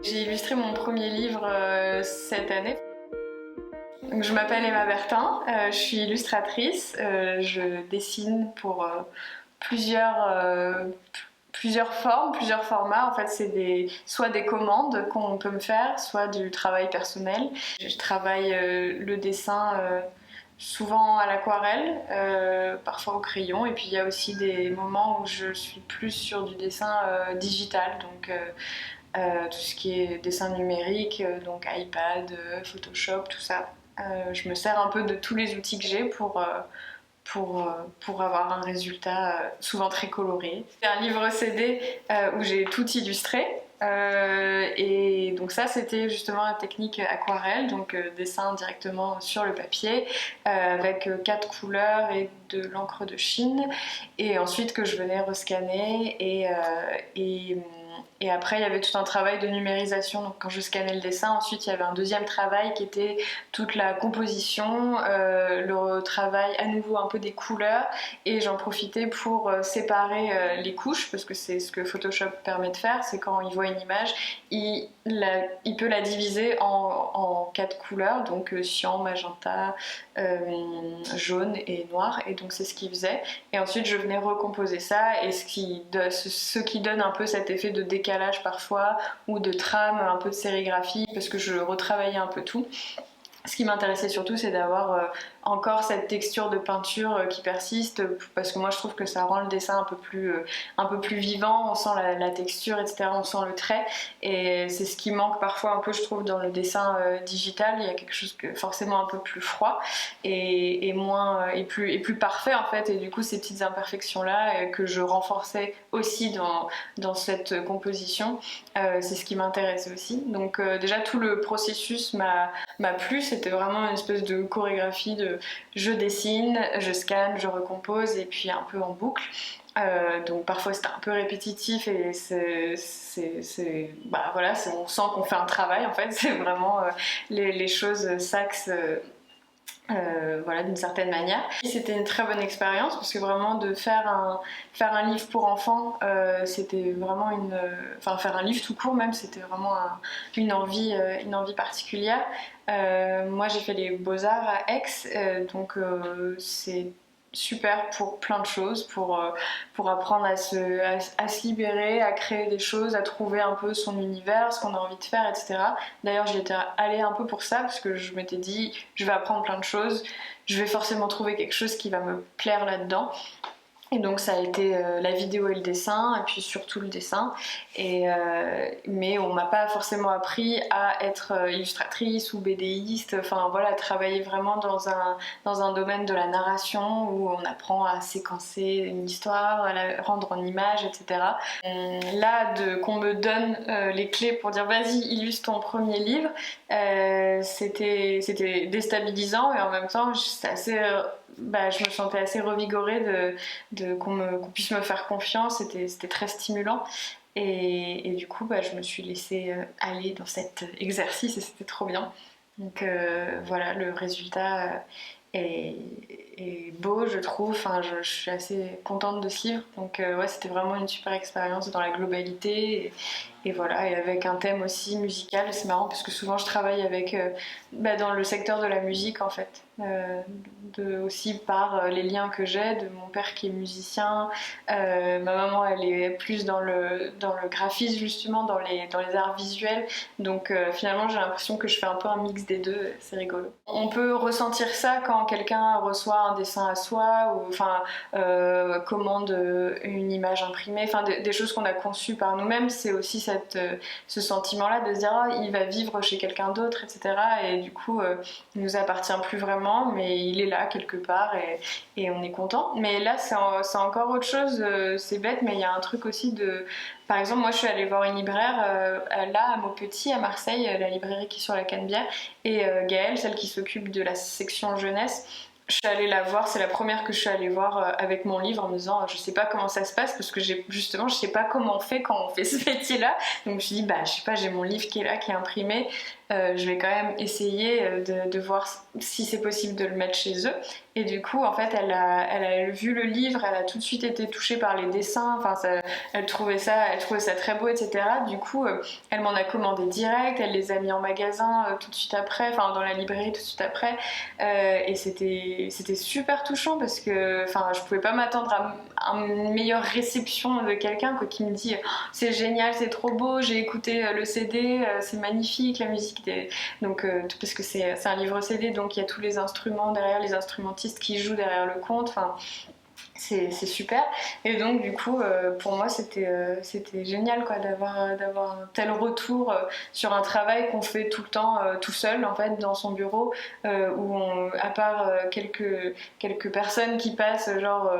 J'ai illustré mon premier livre cette année. Donc, je m'appelle Emma Bertin, je suis illustratrice, je dessine pour plusieurs formes, plusieurs formats. En fait, c'est soit des commandes qu'on peut me faire, soit du travail personnel. Je travaille le dessin souvent à l'aquarelle, parfois au crayon, et puis il y a aussi des moments où je suis plus sur du dessin digital, donc tout ce qui est dessin numérique, donc iPad, Photoshop, tout ça. Je me sers un peu de tous les outils que j'ai pour avoir un résultat souvent très coloré. C'est un livre CD où j'ai tout illustré. Et donc ça c'était justement la technique aquarelle, donc dessin directement sur le papier avec 4 couleurs et de l'encre de Chine, et ensuite que je venais rescanner et après il y avait tout un travail de numérisation. Donc quand je scannais le dessin, ensuite il y avait un deuxième travail qui était toute la composition, le travail à nouveau un peu des couleurs, et j'en profitais pour séparer les couches, parce que c'est ce que Photoshop permet de faire, c'est quand il voit une image, il peut la diviser en 4 couleurs, donc cyan, magenta, jaune et noir, et donc c'est ce qu'il faisait. Et ensuite je venais recomposer ça, et ce qui donne un peu cet effet de décalage parfois, ou de trame, un peu de sérigraphie, parce que je retravaillais un peu tout. Ce qui m'intéressait surtout, c'est d'avoir encore cette texture de peinture qui persiste, parce que moi je trouve que ça rend le dessin un peu plus vivant, on sent la texture, etc., on sent le trait, et c'est ce qui manque parfois un peu, je trouve, dans le dessin digital. Il y a quelque chose forcément un peu plus froid et moins et plus parfait en fait, et du coup ces petites imperfections là que je renforçais aussi dans cette composition, c'est ce qui m'intéressait aussi. Donc déjà tout le processus m'a plu. C'était vraiment une espèce de chorégraphie de je dessine, je scanne, je recompose, et puis un peu en boucle. Donc parfois c'était un peu répétitif, et voilà, on sent qu'on fait un travail en fait. C'est vraiment les choses s'axent voilà, d'une certaine manière. C'était une très bonne expérience, parce que vraiment de faire un livre pour enfants, c'était vraiment faire un livre tout court même, c'était vraiment une envie particulière. Moi j'ai fait les Beaux-Arts à Aix, donc c'est super pour plein de choses, pour apprendre à se libérer, à créer des choses, à trouver un peu son univers, ce qu'on a envie de faire, etc. D'ailleurs j'y étais allée un peu pour ça, parce que je m'étais dit je vais apprendre plein de choses, je vais forcément trouver quelque chose qui va me plaire là-dedans. Et donc ça a été la vidéo et le dessin, et puis surtout le dessin. Mais on m'a pas forcément appris à être illustratrice ou BDiste, enfin voilà, travailler vraiment dans un domaine de la narration, où on apprend à séquencer une histoire, à la rendre en images, etc. Là, qu'on me donne les clés pour dire vas-y, illustre ton premier livre, c'était déstabilisant, et en même temps c'était assez... je me sentais assez revigorée qu'on puisse me faire confiance. C'était très stimulant, et du coup je me suis laissée aller dans cet exercice, et c'était trop bien. Donc voilà, le résultat est beau, je trouve. Enfin, je suis assez contente de ce livre, donc ouais, c'était vraiment une super expérience dans la globalité, et voilà, et avec un thème aussi musical. C'est marrant parce que souvent je travaille avec dans le secteur de la musique en fait, aussi par les liens que j'ai de mon père qui est musicien, ma maman elle est plus dans le graphisme, justement dans les arts visuels, donc finalement j'ai l'impression que je fais un peu un mix des deux. C'est rigolo. On peut ressentir ça quand quelqu'un reçoit un dessin à soi, ou commande une image imprimée, enfin des choses qu'on a conçues par nous-mêmes. C'est aussi ce sentiment-là de se dire oh, il va vivre chez quelqu'un d'autre, etc. Et du coup, il nous appartient plus vraiment, mais il est là quelque part, et on est content. Mais là, c'est encore autre chose. C'est bête, mais il y a un truc aussi de... Par exemple, moi, je suis allée voir une libraire là, à Maupetit, à Marseille, la librairie qui est sur la Canebière, et Gaëlle, celle qui s'occupe de la section jeunesse, je suis allée la voir, c'est la première que je suis allée voir avec mon livre, en me disant je sais pas comment ça se passe, parce que je sais pas comment on fait quand on fait ce métier là. Donc je me suis dit je sais pas, j'ai mon livre qui est là, qui est imprimé, je vais quand même essayer de voir si c'est possible de le mettre chez eux. Et du coup, en fait, elle a vu le livre, elle a tout de suite été touchée par les dessins, enfin, elle trouvait ça très beau, etc. Du coup, elle m'en a commandé direct, elle les a mis en magasin tout de suite après, enfin dans la librairie tout de suite après. Et c'était super touchant parce que enfin, je pouvais pas m'attendre à une meilleure réception de quelqu'un qui me dit c'est génial, c'est trop beau, j'ai écouté le CD, c'est magnifique, la musique donc parce que c'est un livre CD, donc il y a tous les instruments derrière, les instrumentistes qui jouent derrière le conte, enfin c'est super. Et donc du coup pour moi c'était génial quoi, d'avoir un tel retour sur un travail qu'on fait tout le temps tout seul en fait dans son bureau, à part quelques personnes qui passent, genre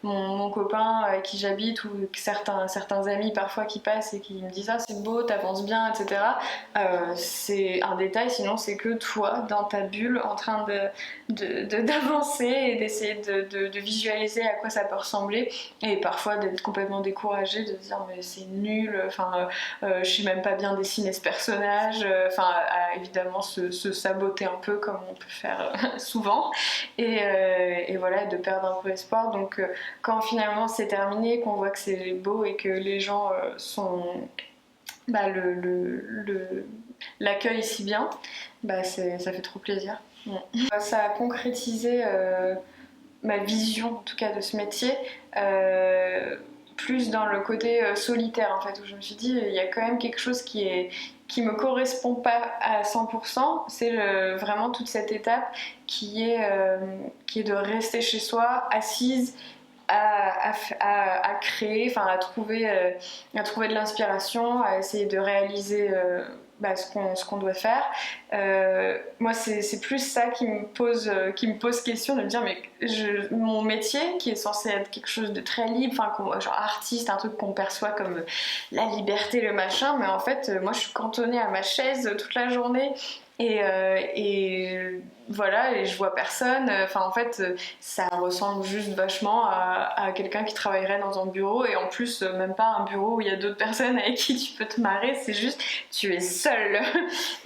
mon copain avec qui j'habite, ou certains amis parfois qui passent et qui me disent ah c'est beau, t'avances bien, etc. C'est un détail, sinon c'est que toi dans ta bulle en train d'avancer et d'essayer de visualiser à quoi ça peut ressembler, et parfois d'être complètement découragée, de se dire mais c'est nul, enfin je sais même pas bien dessiner ce personnage, enfin évidemment se saboter un peu comme on peut faire souvent, et voilà, de perdre un peu espoir. Donc quand finalement c'est terminé, qu'on voit que c'est beau et que les gens l'accueillent si bien, ça fait trop plaisir. Ça a concrétisé ma vision en tout cas de ce métier, plus dans le côté solitaire en fait, où je me suis dit il y a quand même quelque chose qui me correspond pas à 100%, c'est vraiment toute cette étape qui est de rester chez soi, assise, à créer, enfin à trouver de l'inspiration, à essayer de réaliser ce qu'on doit faire. Moi c'est plus ça qui me pose question, de me dire mais mon métier qui est censé être quelque chose de très libre, enfin genre artiste, un truc qu'on perçoit comme la liberté, le machin, mais en fait moi je suis cantonnée à ma chaise toute la journée, et voilà, et je vois personne. Enfin en fait ça ressemble juste vachement à quelqu'un qui travaillerait dans un bureau, et en plus même pas un bureau où il y a d'autres personnes avec qui tu peux te marrer, c'est juste tu es seule.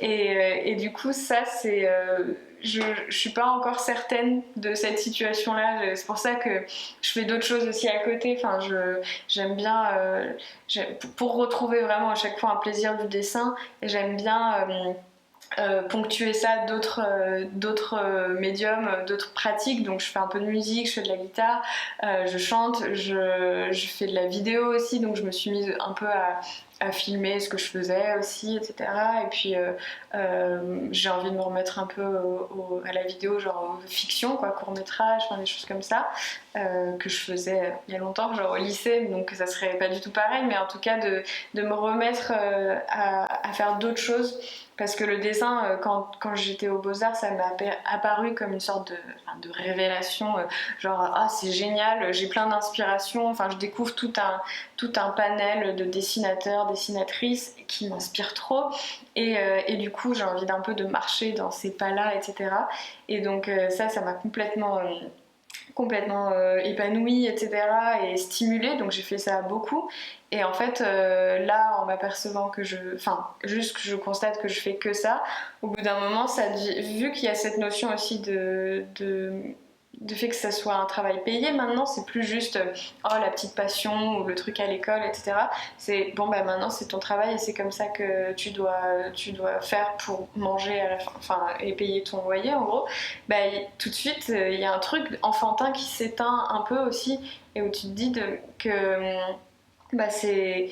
Et du coup ça c'est je suis pas encore certaine de cette situation là, c'est pour ça que je fais d'autres choses aussi à côté. Enfin j'aime bien pour retrouver vraiment à chaque fois un plaisir du dessin, et j'aime bien ponctuer ça d'autres médiums, d'autres pratiques. Donc je fais un peu de musique, je fais de la guitare, je chante, je fais de la vidéo aussi, donc je me suis mise un peu à filmer ce que je faisais aussi, etc. Et puis j'ai envie de me remettre un peu à la vidéo, genre fiction, quoi, court-métrage, enfin, des choses comme ça, que je faisais il y a longtemps, genre au lycée, donc ça serait pas du tout pareil, mais en tout cas de me remettre à faire d'autres choses. Parce que le dessin, quand j'étais aux Beaux-Arts, ça m'a apparu comme une sorte de révélation, genre ah c'est génial, j'ai plein d'inspiration, enfin je découvre tout un panel de dessinateurs, dessinatrices qui m'inspirent trop, et du coup j'ai envie d'un peu de marcher dans ces pas-là, etc. Et donc ça m'a complètement épanouie, etc. et stimulée, donc j'ai fait ça beaucoup. Et en fait là, en m'apercevant que juste que je constate que je fais que ça, au bout d'un moment vu qu'il y a cette notion aussi de fait que ça soit un travail payé, maintenant c'est plus juste la petite passion ou le truc à l'école, etc. C'est bon maintenant c'est ton travail, et c'est comme ça que tu dois faire pour manger à la fin, enfin, et payer ton loyer en gros. Tout de suite il y a un truc enfantin qui s'éteint un peu aussi, et où tu te dis que c'est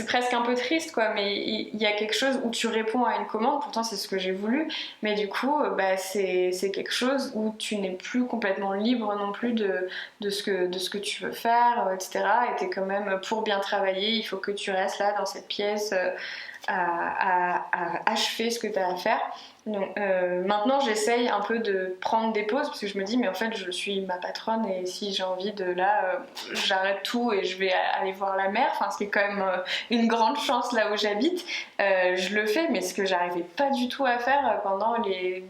presque un peu triste, quoi, mais il y a quelque chose où tu réponds à une commande, pourtant c'est ce que j'ai voulu, mais du coup c'est quelque chose où tu n'es plus complètement libre non plus de ce que tu veux faire, etc. Et t'es quand même, pour bien travailler, il faut que tu restes là dans cette pièce à achever ce que tu as à faire. Donc maintenant j'essaye un peu de prendre des pauses, parce que je me dis mais en fait je suis ma patronne, et si j'ai envie de là j'arrête tout et je vais aller voir la mer, enfin ce qui est quand même une grande chance là où j'habite, je le fais, mais ce que j'arrivais pas du tout à faire pendant les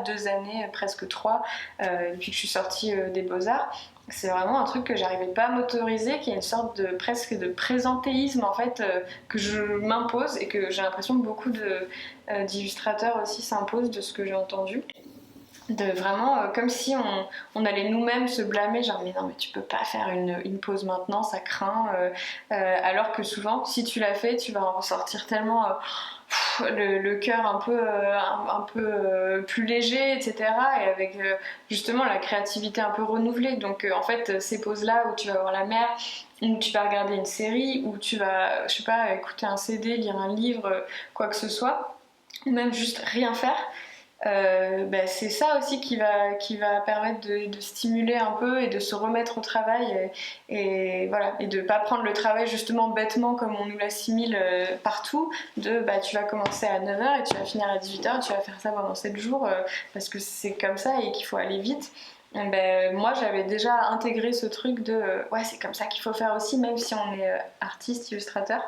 2 années, presque 3, depuis que je suis sortie des Beaux-Arts. C'est vraiment un truc que j'arrivais pas à m'autoriser, qui est une sorte de presque de présentéisme en fait, que je m'impose, et que j'ai l'impression que beaucoup d'illustrateurs aussi s'imposent, de ce que j'ai entendu. de vraiment comme si on allait nous-mêmes se blâmer, genre mais non mais tu peux pas faire une pause maintenant, ça craint, alors que souvent si tu l'as fait tu vas en ressortir tellement le cœur un peu plus léger, etc. Et avec justement la créativité un peu renouvelée. Donc en fait ces pauses là où tu vas voir la mer, où tu vas regarder une série, où tu vas, je sais pas, écouter un CD, lire un livre, quoi que ce soit, ou même juste rien faire, c'est ça aussi qui va permettre de stimuler un peu et de se remettre au travail et voilà, et de pas prendre le travail justement bêtement comme on nous l'assimile partout, de tu vas commencer à 9h et tu vas finir à 18h, tu vas faire ça pendant 7 jours parce que c'est comme ça et qu'il faut aller vite. Moi j'avais déjà intégré ce truc de ouais c'est comme ça qu'il faut faire aussi, même si on est artiste, illustrateur.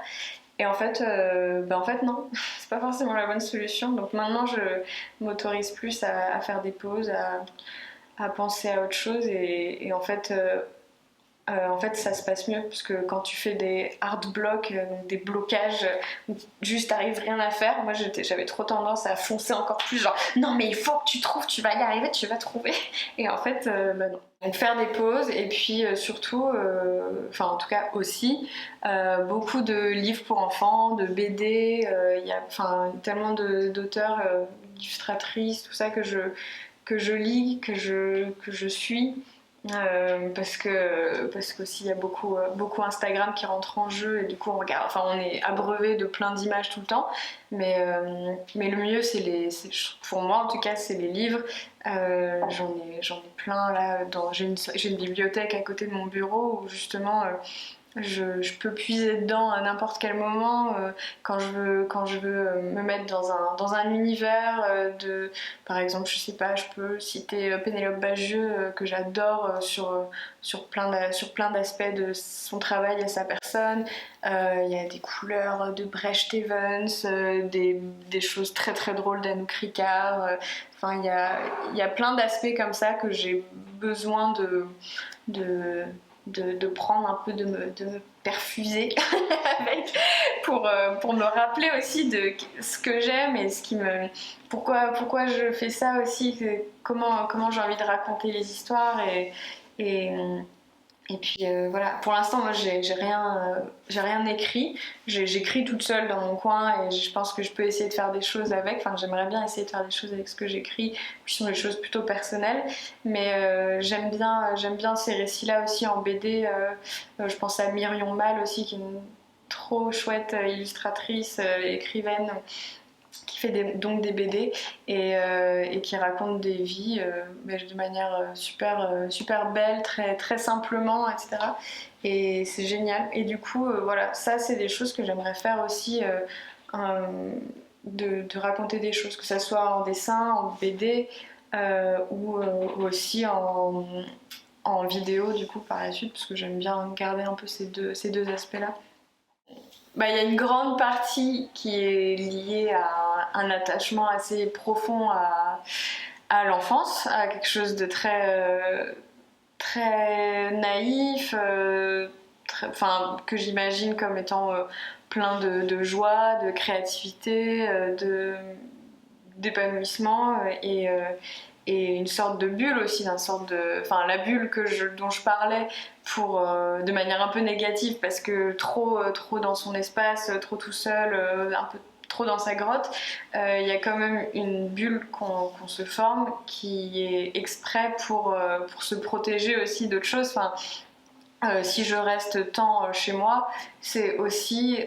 Et en fait non, c'est pas forcément la bonne solution. Donc maintenant, je m'autorise plus à faire des pauses, à penser à autre chose. Et en fait, ça se passe mieux parce que quand tu fais des hard blocks, donc des blocages où juste t'arrives rien à faire, moi j'avais trop tendance à foncer encore plus, genre non mais il faut que tu trouves, tu vas y arriver, tu vas trouver. Et en fait, non. Donc faire des pauses et puis surtout, enfin en tout cas aussi, beaucoup de livres pour enfants, de BD, il y a tellement d'auteurs, illustratrices, tout ça que je lis, que je suis. Parce qu'aussi il y a beaucoup Instagram qui rentre en jeu et du coup on regarde, enfin on est abreuvé de plein d'images tout le temps, mais le mieux pour moi en tout cas c'est les livres. J'en ai plein là, j'ai une bibliothèque à côté de mon bureau où justement je peux puiser dedans à n'importe quel moment quand je veux me mettre dans un univers par exemple, je sais pas, je peux citer Pénélope Bagieux que j'adore sur plein d'aspects de son travail et sa personne. Il y a des couleurs de Brecht Evans, des choses très très drôles d'Anouk Ricard. Enfin, il y a plein d'aspects comme ça que j'ai besoin de, de prendre un peu, de me perfuser avec pour me rappeler aussi de ce que j'aime et ce qui me pourquoi je fais ça aussi, comment j'ai envie de raconter les histoires et, et puis voilà, pour l'instant moi j'ai rien écrit, j'écris toute seule dans mon coin et je pense que je peux essayer de faire des choses avec, enfin j'aimerais bien essayer de faire des choses avec ce que j'écris, qui sont des choses plutôt personnelles, mais j'aime bien ces récits-là aussi en BD, je pense à Myrion Mal aussi qui est une trop chouette illustratrice, écrivaine qui fait donc des BD et qui raconte des vies de manière super belle, très simplement, etc. Et c'est génial. Et du coup, voilà, ça c'est des choses que j'aimerais faire aussi, de raconter des choses, que ça soit en dessin, en BD ou aussi en vidéo du coup par la suite, parce que j'aime bien garder un peu ces deux aspects-là. Il y a une grande partie qui est liée à un attachement assez profond à l'enfance, à quelque chose de très naïf, que j'imagine comme étant plein de joie, de créativité, d'épanouissement et une sorte de bulle aussi, la bulle dont je parlais de manière un peu négative parce que trop dans son espace, trop tout seul, un peu trop dans sa grotte, il y a quand même une bulle qu'on se forme qui est exprès pour se protéger aussi d'autres choses. Si je reste tant chez moi, c'est aussi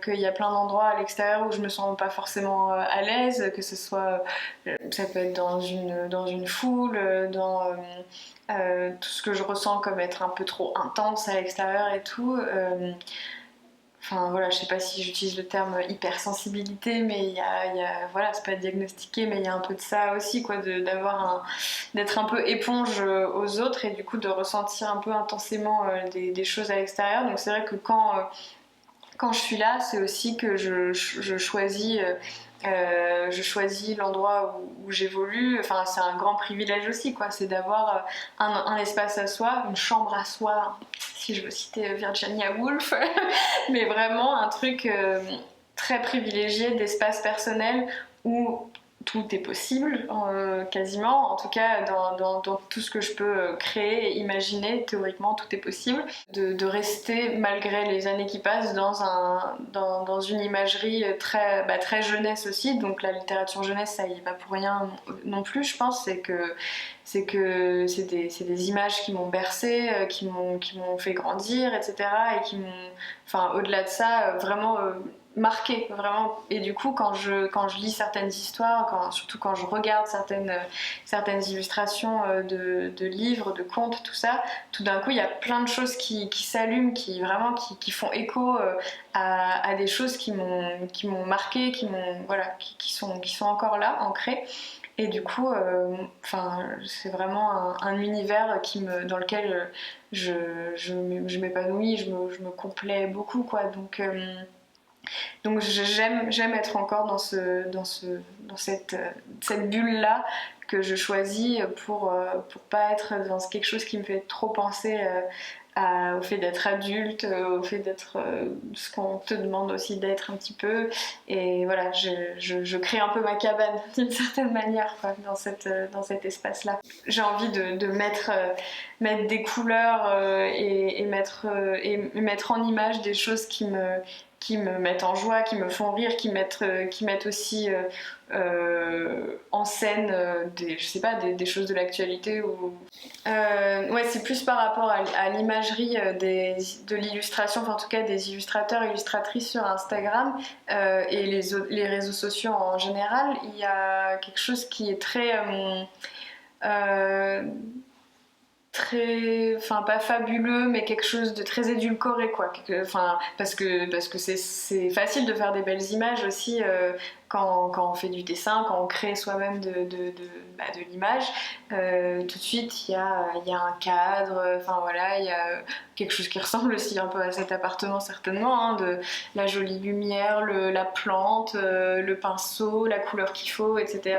qu'il y a plein d'endroits à l'extérieur où je me sens pas forcément à l'aise, que ce soit, ça peut être dans une foule, dans tout ce que je ressens comme être un peu trop intense à l'extérieur et tout. Enfin voilà, je sais pas si j'utilise le terme hypersensibilité, mais voilà, c'est pas diagnostiqué, mais il y a un peu de ça aussi, quoi, d'être un peu éponge aux autres et du coup de ressentir un peu intensément des choses à l'extérieur. Donc c'est vrai que quand je suis là, c'est aussi que je choisis l'endroit où j'évolue. Enfin, c'est un grand privilège aussi, quoi. C'est d'avoir un espace à soi, une chambre à soi, si je veux citer Virginia Woolf, mais vraiment un truc très privilégié d'espace personnel où tout est possible, quasiment. En tout cas, dans tout ce que je peux créer et imaginer, théoriquement, tout est possible. De rester, malgré les années qui passent, dans une imagerie très jeunesse aussi. Donc la littérature jeunesse, ça y va pour rien non plus, je pense. C'est des images qui m'ont bercée, qui m'ont fait grandir, etc. Et qui m'ont, enfin, au-delà de ça, vraiment marqué, vraiment. Et du coup, quand je lis certaines histoires, surtout quand je regarde certaines illustrations de livres, de contes, tout ça, tout d'un coup, il y a plein de choses qui s'allument, qui font écho à des choses qui m'ont marqué, qui sont encore là, ancrées. Et du coup, c'est vraiment un univers dans lequel je m'épanouis, je me complais beaucoup, quoi. Donc j'aime être encore dans cette bulle-là que je choisis pour pas être dans quelque chose qui me fait trop penser au fait d'être adulte, au fait d'être ce qu'on te demande aussi d'être un petit peu. Et voilà, je crée un peu ma cabane d'une certaine manière, quoi, dans cet espace-là. J'ai envie de mettre des couleurs et mettre en image des choses qui me mettent en joie, qui me font rire, qui mettent aussi en scène des choses de l'actualité. Ouais, c'est plus par rapport à l'imagerie de l'illustration, enfin en tout cas des illustrateurs et illustratrices sur Instagram et les réseaux sociaux en général. Il y a quelque chose qui est très pas fabuleux, mais quelque chose de très édulcoré, quoi. Parce que c'est facile de faire des belles images aussi quand on fait du dessin, quand on crée soi-même de l'image. Tout de suite, il y a un cadre, il y a quelque chose qui ressemble aussi un peu à cet appartement, certainement, hein, de la jolie lumière, la plante, le pinceau, la couleur qu'il faut, etc.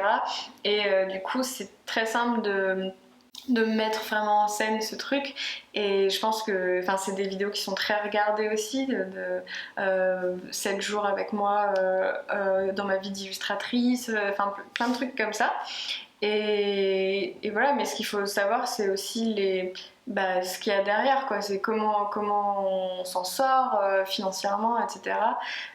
Et du coup, c'est très simple de mettre vraiment en scène ce truc. Et je pense que c'est des vidéos qui sont très regardées aussi, 7 jours avec moi dans ma vie d'illustratrice, plein de trucs comme ça. Et voilà, mais ce qu'il faut savoir, c'est aussi ce qu'il y a derrière, quoi. C'est comment on s'en sort financièrement, etc.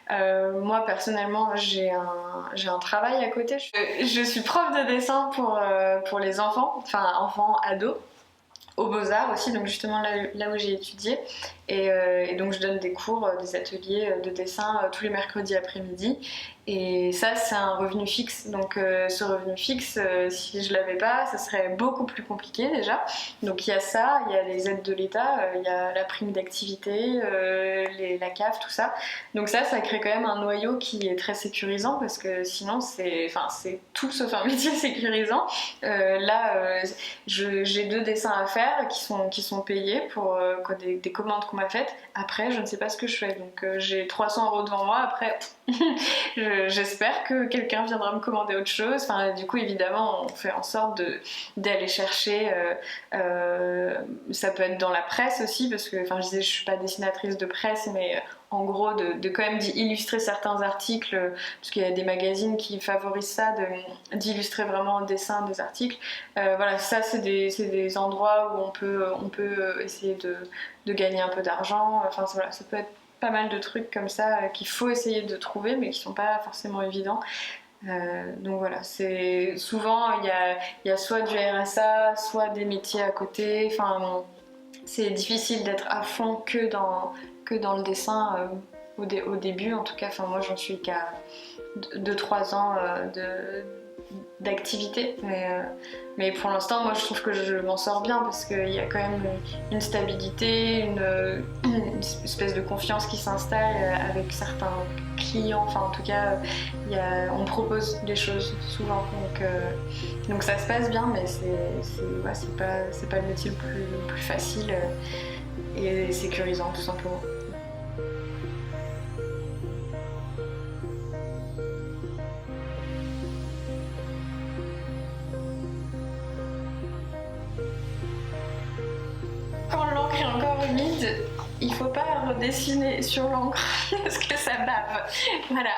Moi, personnellement, j'ai un travail à côté. Je suis prof de dessin pour les enfants, enfants, ados, aux Beaux-Arts aussi, donc justement là où j'ai étudié. Et donc je donne des cours, des ateliers de dessin tous les mercredis après-midi. Et ça, c'est un revenu fixe. Donc ce revenu fixe, si je l'avais pas, ça serait beaucoup plus compliqué déjà. Donc il y a ça, il y a les aides de l'État, il y a la prime d'activité, la CAF, tout ça. Donc ça crée quand même un noyau qui est très sécurisant, parce que sinon c'est tout sauf un métier sécurisant. J'ai 2 dessins à faire qui sont payés pour des commandes qu'on m'a faites. Après, je ne sais pas ce que je fais. Donc j'ai 300 € devant moi. Après, j'espère que quelqu'un viendra me commander autre chose. Du coup, évidemment, on fait en sorte d'aller chercher. Ça peut être dans la presse aussi, parce que, je disais, je suis pas dessinatrice de presse, mais en gros, de quand même d'illustrer certains articles, parce qu'il y a des magazines qui favorisent ça, d'illustrer vraiment en dessin des articles. Ça, c'est des endroits où on peut essayer de gagner un peu d'argent. Ça peut être pas mal de trucs comme ça qu'il faut essayer de trouver, mais qui sont pas forcément évidents. Donc voilà, c'est souvent il y a soit du RSA, soit des métiers à côté. C'est difficile d'être à fond que dans le dessin au début. En tout cas, moi j'en suis qu'à 2-3 ans d'activité, mais pour l'instant, moi je trouve que je m'en sors bien, parce qu'il y a quand même une stabilité, une espèce de confiance qui s'installe avec certains clients. En tout cas, on propose des choses souvent, donc ça se passe bien, mais c'est pas le métier le plus facile et sécurisant, tout simplement. Quand l'encre est encore humide, il faut pas redessiner sur l'encre parce que ça bave. Voilà.